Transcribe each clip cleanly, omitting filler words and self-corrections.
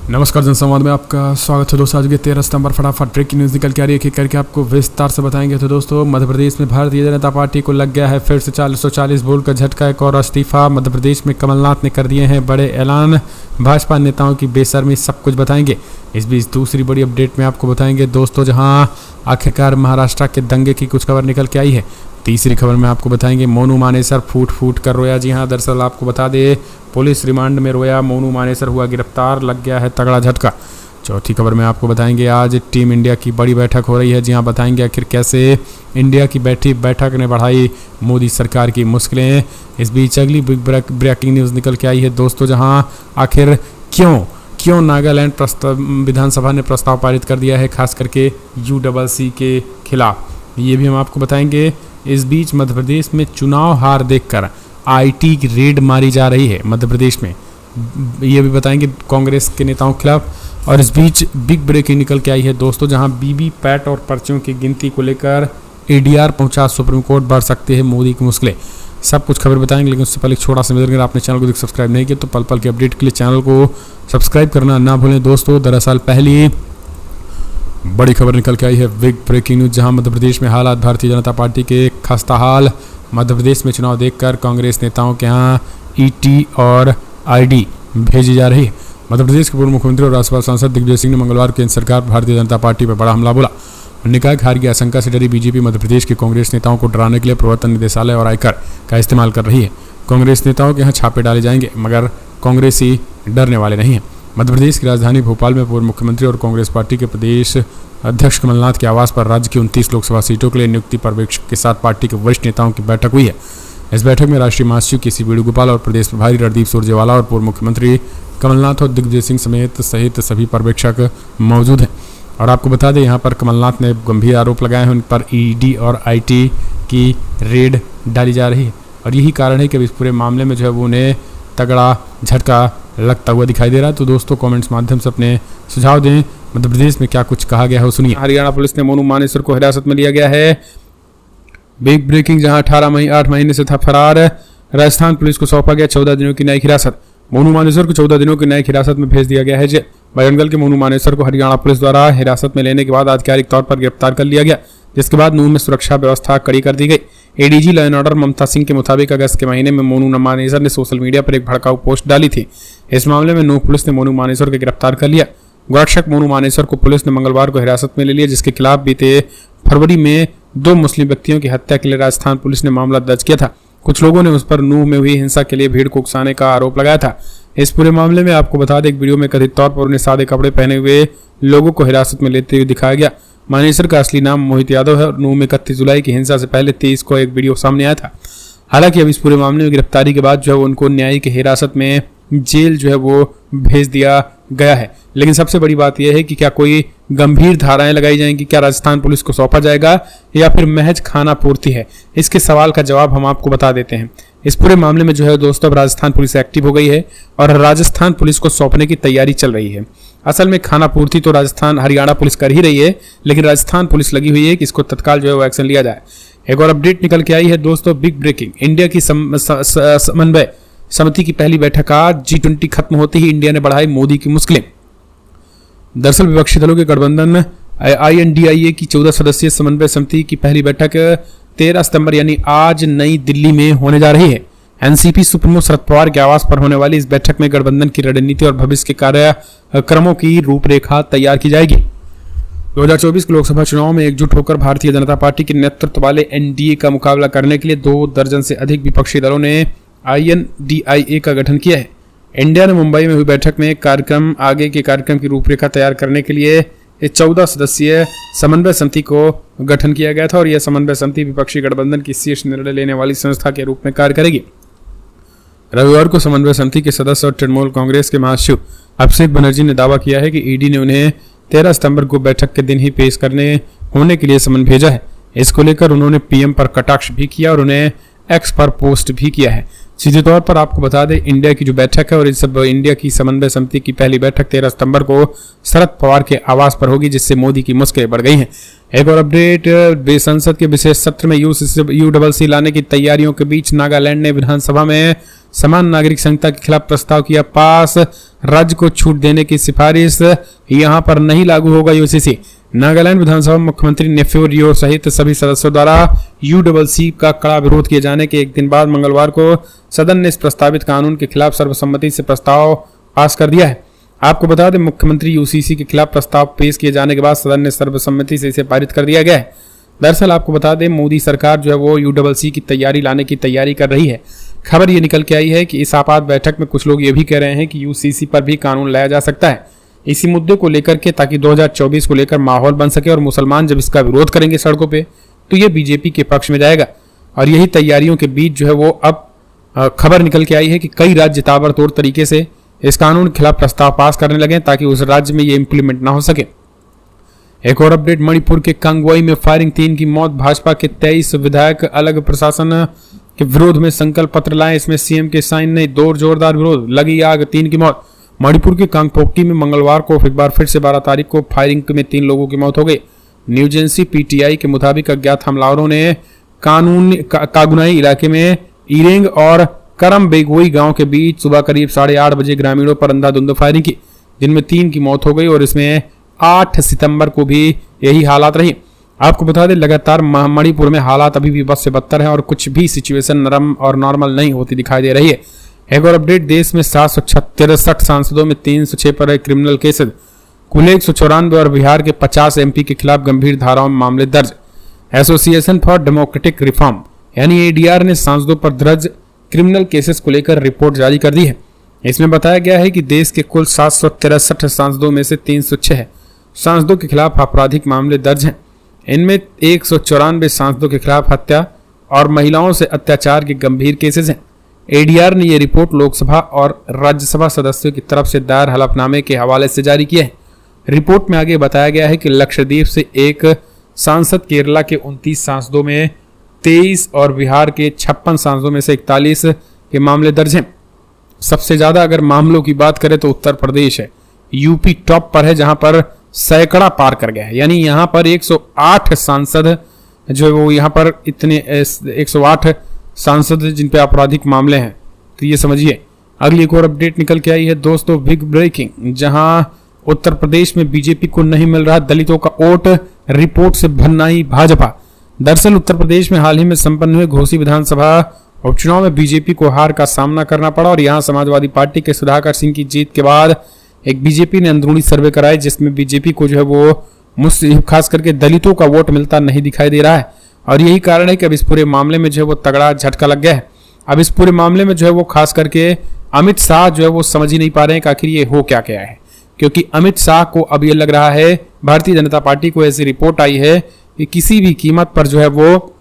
नमस्कार जनसंवाद में आपका स्वागत है दोस्तों। आज के 13 सितंबर फटाफट ब्रेकिंग न्यूज़ निकल के आ रही है, एक एक करके आपको विस्तार से बताएंगे। तो दोस्तों, मध्य प्रदेश में भारतीय जनता पार्टी को लग गया है फिर से 440 वोट का झटका, एक और इस्तीफा। मध्य प्रदेश में कमलनाथ ने कर दिए हैं बड़े ऐलान, भाजपा नेताओं की बेशर्मी, सब कुछ बताएंगे। इस बीच दूसरी बड़ी अपडेट में आपको बताएंगे दोस्तों, जहां आखिरकार महाराष्ट्र के दंगे की कुछ खबर निकल के आई है। तीसरी खबर में आपको बताएंगे मोनू मानेसर फूट फूट कर रोया। जी हाँ, दरअसल आपको बता दें, पुलिस रिमांड में रोया, मोनू मानेसर हुआ गिरफ्तार, लग गया है तगड़ा झटका। चौथी खबर में आपको बताएंगे आज टीम इंडिया की बड़ी बैठक हो रही है। जी हाँ, बताएंगे आखिर कैसे इंडिया की बैठक ने बढ़ाई मोदी सरकार की मुश्किलें। इस बीच अगली बिग ब्रेकिंग न्यूज़ निकल के आई है दोस्तों, जहाँ आखिर क्यों नागालैंड विधानसभा ने प्रस्ताव पारित कर दिया है, खास करके UCC के खिलाफ, ये भी हम आपको बताएंगे। इस बीच मध्य प्रदेश में चुनाव हार देखकर IT की रेड मारी जा रही है मध्य प्रदेश में, ये भी बताएंगे कांग्रेस के नेताओं के खिलाफ। और इस बीच बिग ब्रेकिंग निकल के आई है दोस्तों, जहां वीवीपैट और पर्चियों की गिनती को लेकर ADR पहुंचा सुप्रीम कोर्ट, बढ़ सकते हैं मोदी की मुश्किलें। सब कुछ खबर बताएंगे, लेकिन उससे पहले एक छोटा सा निवेदन, अगर आपने चैनल को सब्सक्राइब नहीं किया तो पल पल के अपडेट के लिए चैनल को सब्सक्राइब करना ना भूलें दोस्तों। दरअसल पहली बड़ी खबर निकल के आई है बिग ब्रेकिंग न्यूज़, जहां मध्य प्रदेश में हालात, भारतीय जनता पार्टी के खस्ता हाल। मध्य प्रदेश में चुनाव देखकर कांग्रेस नेताओं के यहाँ ET और ID भेजी जा रही है। मध्य प्रदेश के पूर्व मुख्यमंत्री और राज्यसभा सांसद दिग्विजय सिंह ने मंगलवार केंद्र सरकार भारतीय जनता पार्टी पर बड़ा हमला बोला। उन्होंने कहा कि हार की आशंका से डरी बीजेपी मध्य प्रदेश के कांग्रेस नेताओं को डराने के लिए प्रवर्तन निदेशालय और आयकर का इस्तेमाल कर रही है। कांग्रेस नेताओं के यहाँ छापे डाले जाएंगे, मगर कांग्रेसी डरने वाले नहीं हैं। मध्य प्रदेश की राजधानी भोपाल में पूर्व मुख्यमंत्री और कांग्रेस पार्टी के प्रदेश अध्यक्ष कमलनाथ के आवास पर राज्य की 29 लोकसभा सीटों के लिए नियुक्ति पर्यवेक्षक के साथ पार्टी के वरिष्ठ नेताओं की बैठक हुई है। इस बैठक में राष्ट्रीय महासचिव KC वेणुगोपाल और प्रदेश प्रभारी रणदीप सुरजेवाला और पूर्व मुख्यमंत्री कमलनाथ और दिग्विजय सिंह सहित सभी पर्यवेक्षक मौजूद हैं। और आपको बता दें, यहाँ पर कमलनाथ ने गंभीर आरोप लगाए हैं, उन पर ED और IT की रेड डाली जा रही है, और यही कारण है कि इस पूरे मामले में जो है वो उन्हें तगड़ा झटका लगता हुआ दिखाई दे रहा है। तो दोस्तों, कमेंट्स माध्यम से अपने सुझाव दें, मध्य प्रदेश में क्या कुछ कहा गया है वो सुनिए। हरियाणा पुलिस ने मोनू मानेसर को हिरासत में लिया गया है। बिग ब्रेकिंग, जहां 8 महीने से था फरार, राजस्थान पुलिस को सौंपा गया 14 दिनों की न्यायिक हिरासत। मोनू मानेसर को 14 दिनों की न्यायिक हिरासत में भेज दिया गया है। बजरंगल के मोनू मानेसर को हरियाणा पुलिस द्वारा हिरासत में लेने के बाद आधिकारिक तौर पर गिरफ्तार कर लिया गया, जिसके बाद नूंह में सुरक्षा व्यवस्था कड़ी कर दी गई। ADG लॉ एंड ऑर्डर ममता सिंह के मुताबिक अगस्त के महीने में मोनू मानेसर ने सोशल मीडिया पर एक भड़काऊ पोस्ट डाली थी। इस मामले में नूंह पुलिस ने मोनू मानेसर को गिरफ्तार कर लिया। गोरक्षक मोनू मानेसर को पुलिस ने मंगलवार को हिरासत में ले लिया, जिसके खिलाफ बीते फरवरी में 2 मुस्लिम व्यक्तियों की हत्या के लिए राजस्थान पुलिस ने मामला दर्ज किया था। कुछ लोगों ने उस पर नूंह में हुई हिंसा के लिए भीड़ को उकसाने का आरोप लगाया था। इस पूरे मामले में आपको बता दें, एक वीडियो में कथित तौर पर उन्हें सादे कपड़े पहने हुए लोगों को हिरासत में लेते हुए दिखाया गया। मानेसर का असली नाम मोहित यादव है और नूंह में 31 जुलाई की हिंसा से पहले 23 को एक वीडियो सामने आया था। हालांकि अब इस पूरे मामले में गिरफ्तारी के बाद जो है उनको न्यायिक हिरासत में जेल जो है वो भेज दिया गया है। लेकिन सबसे बड़ी बात यह है कि क्या कोई गंभीर धाराएं लगाई जाएंगी, क्या राजस्थान पुलिस को सौंपा जाएगा, या फिर महज खाना पूर्ति है? इसके सवाल का जवाब हम आपको बता देते हैं। इस पूरे मामले में जो है दोस्तों, अब राजस्थान पुलिस एक्टिव हो गई है और राजस्थान पुलिस को सौंपने की तैयारी चल रही है। असल में खाना पूर्ति तो हरियाणा पुलिस कर ही रही है, लेकिन राजस्थान पुलिस लगी हुई है कि इसको तत्काल जो है वो एक्शन लिया जाए। एक और अपडेट निकल के आई है दोस्तों, बिग ब्रेकिंग, इंडिया की समन्वय समिति की पहली बैठक आज। G20 खत्म होते ही इंडिया ने बढ़ाई मोदी की मुश्किलें। दरअसल विपक्षी दलों के गठबंधन INDIA की 14 सदस्यीय समन्वय समिति की पहली बैठक 13 सितंबर यानी आज नई दिल्ली में होने जा रही है। NCP सुप्रीमो शरद पवार के आवास पर होने वाली इस बैठक में गठबंधन की रणनीति और भविष्य के कार्यक्रमों की रूपरेखा तैयार की जाएगी। 2024 के लोकसभा चुनाव में एकजुट होकर भारतीय जनता पार्टी के नेतृत्व वाले NDA का मुकाबला करने के लिए 2 दर्जन से अधिक विपक्षी दलों ने INDIA का गठन किया है। इंडिया ने मुंबई में हुई बैठक में आगे के कार्यक्रम की रूपरेखा तैयार करने के लिए 14 सदस्यीय समन्वय समिति को गठन किया गया था, और यह समन्वय समिति विपक्षी गठबंधन की शीर्ष निर्णय लेने वाली संस्था के रूप में कार्य करेगी। रविवार को समन्वय समिति के सदस्य और तृणमूल कांग्रेस के महासचिव अभिषेक बनर्जी ने दावा किया है कि ED ने उन्हें 13 सितंबर को बैठक के दिन ही पेश होने के लिए समन भेजा है। इसको लेकर उन्होंने PM पर कटाक्ष भी किया और उन्हें X पर पोस्ट भी किया है। सीधे तौर पर आपको बता दें, इंडिया की जो बैठक है और इस सब इंडिया की समन्वय समिति की पहली बैठक 13 सितंबर को शरद पवार के आवास पर होगी, जिससे मोदी की मुश्किलें बढ़ गई हैं। एक और अपडेट, संसद के विशेष सत्र में UCC लाने की तैयारियों के बीच नागालैंड ने विधानसभा में समान नागरिक संहिता के खिलाफ प्रस्ताव किया पास। राज्य को छूट देने की सिफारिश, यहां पर नहीं लागू होगा यूसीसी। नागालैंड विधानसभा मुख्यमंत्री नेफ्यू रियो सहित सभी सदस्यों द्वारा यूडब्ल्यूसी का कड़ा विरोध किए जाने के एक दिन बाद मंगलवार को सदन ने इस प्रस्तावित कानून के खिलाफ सर्वसम्मति से प्रस्ताव पास कर दिया है। आपको बता दें, मुख्यमंत्री यूसीसी के खिलाफ प्रस्ताव पेश किए जाने के बाद सदन ने सर्वसम्मति से इसे पारित कर दिया गया है। दरअसल आपको बता दें, मोदी सरकार जो है वो यूडब्ल्यूसी की तैयारी लाने की तैयारी कर रही है। खबर ये निकल के आई है कि इस आपात बैठक में कुछ लोग ये भी कह रहे हैं कि यूसीसी पर भी कानून लाया जा सकता है इसी मुद्दे को लेकर के, ताकि 2024 को लेकर माहौल बन सके और मुसलमान जब इसका विरोध करेंगे सड़कों पे तो ये बीजेपी के पक्ष में जाएगा। और यही तैयारियों के बीच जो है वो अब खबर निकल के आई है कि कई राज्य ताबड़तोड़ तरीके से इस कानून के खिलाफ प्रस्ताव पास करने लगे ताकि उस राज्य में ये इंप्लीमेंट ना हो सके। एक और अपडेट, मणिपुर के कांगवाई में फायरिंग, 3 की मौत। भाजपा के 23 विधायक अलग प्रशासन के विरोध में संकल्प पत्र लाए, इसमें सीएम के साइन नहीं, जोरदार विरोध, लगी आग, 3 की मौत। मणिपुर के कांगपोकी में मंगलवार को एक बार फिर से 12 तारीख को फायरिंग में 3 लोगों की मौत हो गई। न्यूज एजेंसी पीटीआई के मुताबिक अज्ञात हमलावरों ने कागुनाई इलाके में इरेंग और करम बेगोई गांव के बीच सुबह करीब 8:30 बजे ग्रामीणों पर अंधाधुंध फायरिंग की, जिनमें 3 की मौत हो गई और इसमें 8 सितंबर को भी यही हालात रही। आपको बता दें, लगातार मणिपुर में हालात अभी भी बद से बदतर है और कुछ भी सिचुएशन नरम और नॉर्मल नहीं होती दिखाई दे रही है। एक और अपडेट, देश में 763 सांसदों में 306 पर क्रिमिनल केसेस, कुल 194 और बिहार के 50 एमपी के खिलाफ गंभीर धाराओं में मामले दर्ज। एसोसिएशन फॉर डेमोक्रेटिक रिफॉर्म यानी एडीआर ने सांसदों पर दर्ज क्रिमिनल केसेस को लेकर रिपोर्ट जारी कर दी है। इसमें बताया गया है कि देश के कुल 763 सांसदों में से 306 सांसदों के खिलाफ आपराधिक मामले दर्ज हैं। इनमें 194 सांसदों के खिलाफ हत्या और महिलाओं से अत्याचार के गंभीर केसेस हैं। एडीआर ने यह रिपोर्ट लोकसभा और राज्यसभा सदस्यों की तरफ से दायर हलफनामे के हवाले से जारी किया है। रिपोर्ट में आगे बताया गया है कि लक्षद्वीप से एक सांसद, केरला के 29 सांसदों में 23 और बिहार के 56 सांसदों में से 41 के मामले दर्ज हैं। सबसे ज्यादा अगर मामलों की बात करें तो उत्तर प्रदेश है, यूपी टॉप पर है जहां पर सैकड़ा पार कर गया है। यानी यहां पर 108 सांसद जो है वो यहाँ पर इतने 108 सांसद जिन पे आपराधिक मामले हैं, तो ये समझिए। अगली एक और अपडेट निकल के आई है दोस्तों, बिग ब्रेकिंग, जहां उत्तर प्रदेश में बीजेपी को नहीं मिल रहा दलितों का वोट, रिपोर्ट से भन्नाई भाजपा। दरअसल उत्तर प्रदेश में हाल ही में संपन्न हुए घोसी विधानसभा उपचुनाव में बीजेपी को हार का सामना करना पड़ा और यहां समाजवादी पार्टी के सुधाकर सिंह की जीत के बाद एक बीजेपी ने अंदरूनी सर्वे कराए जिसमें बीजेपी को जो है वो खास करके दलितों का वोट मिलता नहीं दिखाई दे रहा है। और यही कारण है कि अब इस पूरे मामले में जो है वो तगड़ा झटका लग गया है। अब इस पूरे मामले में जो है वो खास करके अमित शाह जो है वो समझ ही नहीं पा रहे हैं कि आखिर ये हो क्या क्या है, क्योंकि अमित शाह को अब ये लग रहा है, भारतीय जनता पार्टी को ऐसी रिपोर्ट आई है कि किसी भी कीमत पर जो है वो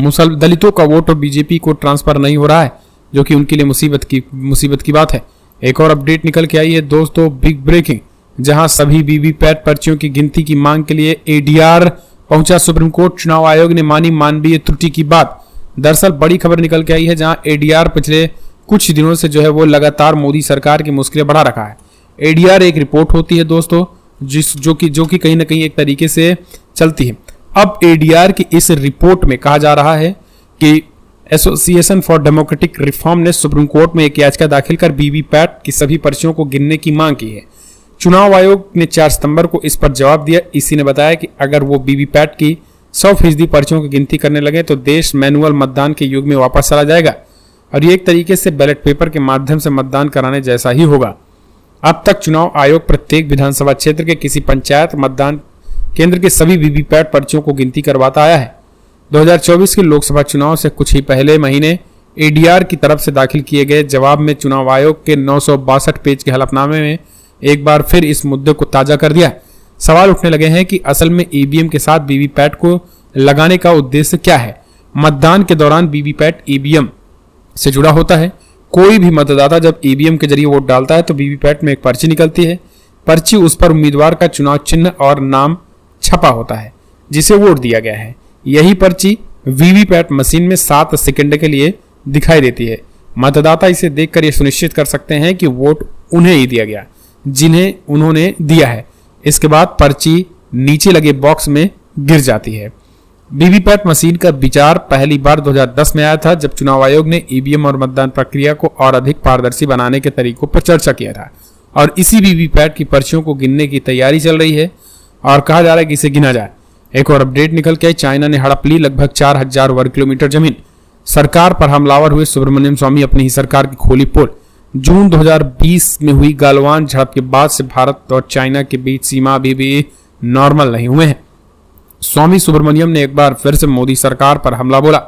दलितों का वोट और बीजेपी को ट्रांसफर नहीं हो रहा है, जो कि उनके लिए मुसीबत की बात है। एक और अपडेट निकल के आई है दोस्तों, बिग ब्रेकिंग, जहां सभी वीवीपैट पर्चियों की गिनती की मांग के लिए एडीआर पहुंचा सुप्रीम कोर्ट। चुनाव आयोग ने मानी मानवीय त्रुटि की बात। दरअसल बड़ी खबर निकल के आई है जहां एडीआर पिछले कुछ दिनों से जो है वो लगातार मोदी सरकार की मुश्किलें बढ़ा रखा है। एडीआर एक रिपोर्ट होती है दोस्तों जो कि कहीं ना कहीं एक तरीके से चलती है। अब एडीआर की इस रिपोर्ट में कहा जा रहा है कि एसोसिएशन फॉर डेमोक्रेटिक रिफॉर्म ने सुप्रीम कोर्ट में एक याचिका दाखिल कर वीवीपैट की सभी पर्चियों को गिनने की मांग की है। चुनाव आयोग ने 4 सितंबर को इस पर जवाब दिया। इसी ने बताया कि अगर वो वीवीपैट की 100% पर्चियों की गिनती करने लगे तो देश मैनुअल मतदान के युग में वापस चला जाएगा और ये एक तरीके से बैलेट पेपर के माध्यम से मतदान कराने जैसा ही होगा। अब तक चुनाव आयोग प्रत्येक विधानसभा क्षेत्र के किसी पंचायत मतदान केंद्र के सभी वीवीपैट पर्चियों को गिनती करवाता आया है। 2024 के लोकसभा चुनाव से कुछ ही पहले महीने एडीआर की तरफ से दाखिल किए गए जवाब में चुनाव आयोग के 962 पेज के हलफनामे में एक बार फिर इस मुद्दे को ताजा कर दिया। सवाल उठने लगे हैं कि असल में ईवीएम के साथ वीवीपैट को लगाने का उद्देश्य क्या है। मतदान के दौरान वीवीपैट ईवीएम से जुड़ा होता है। कोई भी मतदाता जब ईवीएम के जरिए वोट डालता है तो वीवीपैट में एक पर्ची निकलती है। पर्ची उस पर उम्मीदवार का चुनाव चिन्ह और नाम छपा होता है जिसे वोट दिया गया है। यही पर्ची वीवीपैट मशीन में 7 सेकंड के लिए दिखाई देती है। मतदाता इसे देखकर यह सुनिश्चित कर सकते हैं कि वोट उन्हें ही दिया गया जिन्हें उन्होंने दिया है। इसके बाद पर्ची नीचे लगे बॉक्स में गिर जाती है। वीवीपैट मशीन का विचार पहली बार 2010 में आया था, जब चुनाव आयोग ने ईवीएम और मतदान प्रक्रिया को और अधिक पारदर्शी बनाने के तरीकों पर चर्चा किया था। और इसी वीवीपैट की पर्चियों को गिनने की तैयारी चल रही है और कहा जा रहा है कि इसे गिना जाए। एक और अपडेट निकल के आई, चाइना ने हड़प ली लगभग 4000 वर्ग किलोमीटर जमीन। सरकार पर हमलावर हुए सुब्रमण्यम स्वामी अपनी ही सरकार की खोली पोल। जून 2020 में हुई गालवान झड़प के बाद से भारत और चाइना के बीच सीमा अभी भी नॉर्मल नहीं हुए हैं। स्वामी सुब्रमण्यम ने एक बार फिर से मोदी सरकार पर हमला बोला।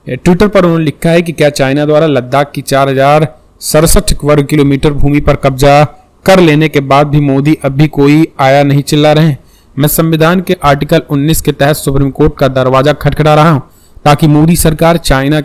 ट्विटर पर उन्होंने लिखा है कि क्या चाइना द्वारा लद्दाख की 4067 वर्ग किलोमीटर भूमि पर कब्जा कर लेने के बाद भी मोदी अब भी कोई आया नहीं चिल्ला रहे हैं। मैं संविधान के आर्टिकल 19 के तहत सुप्रीम कोर्ट का दरवाजा खटखटा रहा हूं ताकि मोदी सरकार चाइना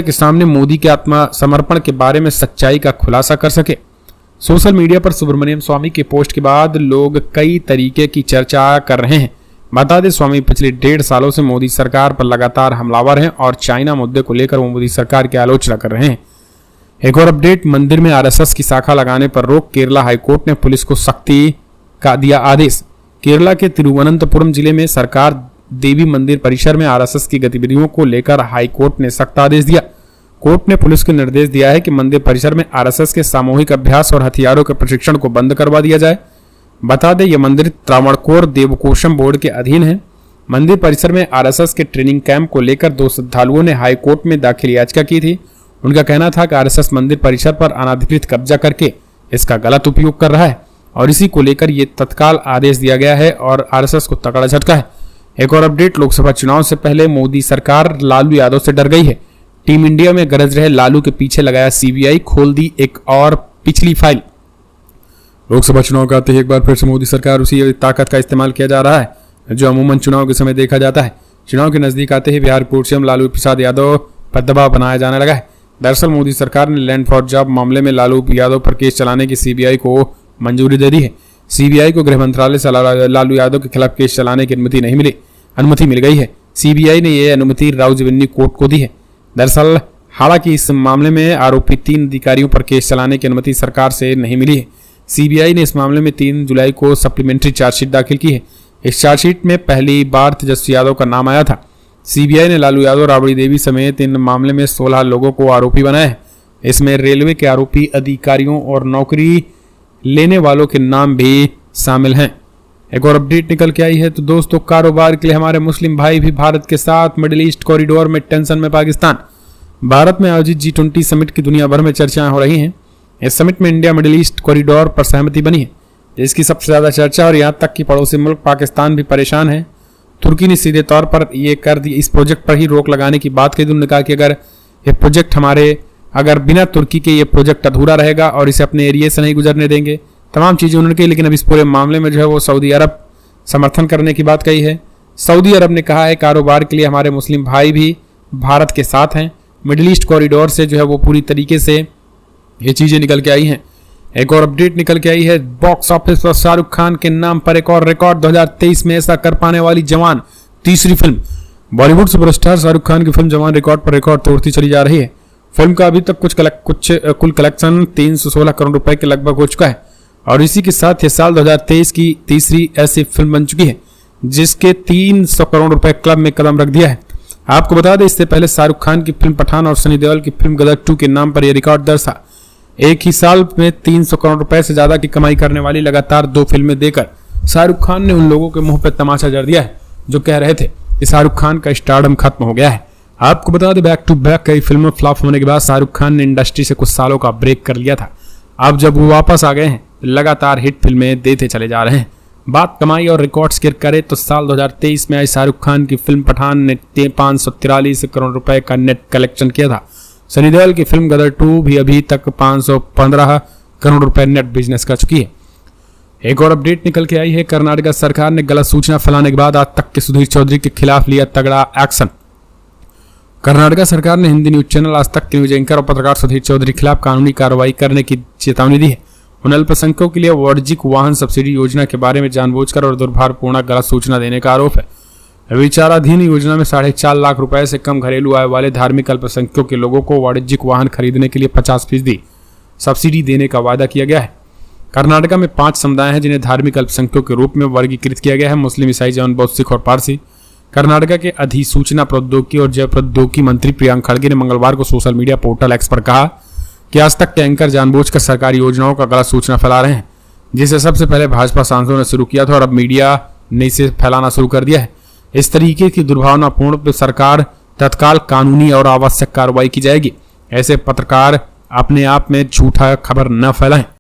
के सामने मोदी के आत्मसमर्पण के बारे में सच्चाई का खुलासा कर सके। सोशल मीडिया पर सुब्रमण्यम स्वामी के पोस्ट के बाद लोग कई तरीके की चर्चा कर रहे हैं। बता दें, स्वामी पिछले 1.5 सालों से मोदी सरकार पर लगातार हमलावर हैं और चाइना मुद्दे को लेकर वो मोदी सरकार की आलोचना कर रहे हैं। एक और अपडेट, मंदिर में आरएसएस की शाखा लगाने पर रोक। केरला हाईकोर्ट ने पुलिस को सख्ती का दिया आदेश। केरला के तिरुवनंतपुरम जिले में सरकार देवी मंदिर परिसर में आरएसएस की गतिविधियों को लेकर हाईकोर्ट ने सख्त आदेश दिया। कोर्ट ने पुलिस को निर्देश दिया है कि मंदिर परिसर में आरएसएस के सामूहिक अभ्यास और हथियारों के प्रशिक्षण को बंद करवा दिया जाए। बता दें, यह मंदिर त्रावणकोर देवकोशम बोर्ड के अधीन है। मंदिर परिसर में आरएसएस के ट्रेनिंग कैंप को लेकर 2 श्रद्धालुओं ने हाईकोर्ट में दाखिल याचिका की थी। उनका कहना था कि आरएसएस मंदिर परिसर पर अनाधिकृत कब्जा करके इसका गलत उपयोग कर रहा है और इसी को लेकर ये तत्काल आदेश दिया गया है और आरएसएस को तगड़ा झटका है। एक और अपडेट, लोकसभा चुनाव से पहले मोदी सरकार लालू यादव से डर गई है। टीम इंडिया में गरज रहे लालू के पीछे लगाया सीबीआई, खोल दी एक और पिछली फाइल। लोकसभा चुनाव का आते ही एक बार फिर से मोदी सरकार उसी ताकत का इस्तेमाल किया जा रहा है जो अमूमन चुनाव के समय देखा जाता है। चुनाव के नजदीक आते ही बिहार कोर्ट से लालू प्रसाद यादव पर दबाव बनाया जाने लगा है। दरअसल मोदी सरकार ने लैंड फॉर जॉब मामले में लालू यादव पर केस चलाने की सीबीआई को मंजूरी दे दी है। सीबीआई को गृह मंत्रालय से लालू यादव के खिलाफ केस चलाने की अनुमति मिल गई है। सीबीआई ने यह अनुमति राउज रेवेन्यू कोर्ट को दी है। दरअसल हालांकि इस मामले में आरोपी 3 अधिकारियों पर केस चलाने की अनुमति सरकार से नहीं मिली है। सीबीआई ने इस मामले में 3 जुलाई को सप्लीमेंट्री चार्जशीट दाखिल की है। इस चार्जशीट में पहली बार तेजस्वी यादव का नाम आया था। सीबीआई ने लालू यादव, राबड़ी देवी समेत इन मामले में 16 लोगों को आरोपी बनाया है। इसमें रेलवे के आरोपी अधिकारियों और नौकरी लेने वालों के नाम भी शामिल हैं। एक और अपडेट निकल के आई है तो दोस्तों, कारोबार के लिए हमारे मुस्लिम भाई भी भारत के साथ। मिडिल ईस्ट कॉरिडोर में टेंशन में पाकिस्तान। भारत में आयोजित G20 समिट की दुनिया भर में चर्चाएं हो रही हैं। इस समिट में इंडिया मिडिल ईस्ट कॉरिडोर पर सहमति बनी है, जिसकी सबसे ज्यादा चर्चा और यहाँ तक कि पड़ोसी मुल्क पाकिस्तान भी परेशान है। तुर्की ने सीधे तौर पर ये कर दी, इस प्रोजेक्ट पर ही रोक लगाने की बात कही। उन्होंने कहा कि अगर बिना तुर्की के ये प्रोजेक्ट अधूरा रहेगा और इसे अपने एरिया से नहीं गुजरने देंगे, तमाम चीजें उन्होंने कही। लेकिन अब इस पूरे मामले में जो है वो सऊदी अरब समर्थन करने की बात कही है। सऊदी अरब ने कहा है कारोबार के लिए हमारे मुस्लिम भाई भी भारत के साथ हैं। मिडिल ईस्ट कॉरिडोर से जो है वो पूरी तरीके से ये चीजें निकल के आई हैं। एक और अपडेट निकल के आई है, बॉक्स ऑफिस पर शाहरुख खान के नाम पर एक और रिकॉर्ड। 2023 में ऐसा कर पाने वाली जवान तीसरी फिल्म। बॉलीवुड सुपरस्टार शाहरुख खान की फिल्म जवान रिकॉर्ड पर रिकॉर्ड तोड़ती चली जा रही है। फिल्म का अभी तक कुल कलेक्शन 316 करोड़ रुपए के लगभग हो चुका है और इसी के साथ ये साल 2023 की तीसरी ऐसी फिल्म बन चुकी है जिसके 300 करोड़ रुपए क्लब में कदम रख दिया है। आपको बता दें, इससे पहले शाहरुख खान की फिल्म पठान और सनी देओल की फिल्म गदर 2 के नाम पर यह रिकॉर्ड दर्ज था। एक ही साल में 300 करोड़ रुपए से ज्यादा की कमाई करने वाली लगातार 2 फिल्में देकर शाहरुख खान ने उन लोगों के मुंह पर तमाचा जड़ दिया है जो कह रहे थे कि शाहरुख खान का स्टारडम खत्म हो गया है। आपको बता दें, बैक टू बैक कई फिल्में फ्लॉप होने के बाद शाहरुख खान ने इंडस्ट्री से कुछ सालों का ब्रेक कर लिया था। अब जब वो वापस आ गए हैं, लगातार हिट फिल्में देते चले जा रहे हैं। बात कमाई और रिकॉर्ड्स की करें तो साल 2023 में आई शाहरुख खान की फिल्म पठान ने 543 करोड़ रुपए का नेट कलेक्शन किया था। सनी देओल की फिल्म गदर 2 भी अभी तक 515 करोड़ रुपए नेट बिजनेस कर चुकी है। एक और अपडेट निकल के आई है, कर्नाटक सरकार ने गलत सूचना फैलाने के बाद आज तक के सुधीर चौधरी के खिलाफ लिया तगड़ा एक्शन। कर्नाटक सरकार ने हिंदी न्यूज चैनल आज तक के न्यूज एंकर और पत्रकार सुधीर चौधरी के खिलाफ कानूनी कार्रवाई करने की चेतावनी दी है। उन अल्पसंख्यकों के लिए वाणिज्यिक वाहन सब्सिडी योजना के बारे में जानबूझकर और दुर्भावनापूर्ण गलत सूचना देने का आरोप है। विचाराधीन योजना में 4.5 लाख रुपए से कम घरेलू आय वाले धार्मिक अल्पसंख्यकों के लोगों को वाणिज्यिक वाहन खरीदने के लिए 50% सब्सिडी देने का वादा किया गया है। कर्नाटक में 5 समुदाय हैं जिन्हें धार्मिक अल्पसंख्यकों के रूप में वर्गीकृत किया गया है। मुस्लिम, ईसाई, जैन, बौद्ध, सिख और पारसी। कर्नाटक के अधिसूचना प्रौद्योगिकी और जैव प्रौद्योगिकी मंत्री प्रियंक खड़गे ने मंगलवार को सोशल मीडिया पोर्टल एक्स पर कहा कि आज तक के एंकर जानबूझकर सरकारी योजनाओं का गलत सूचना फैला रहे हैं, जिसे सबसे पहले भाजपा सांसदों ने शुरू किया था और अब मीडिया ने इसे फैलाना शुरू कर दिया है। इस तरीके की दुर्भावनापूर्ण पर सरकार तत्काल कानूनी और आवश्यक कार्रवाई की जाएगी। ऐसे पत्रकार अपने आप में झूठा खबर न फैलाएं।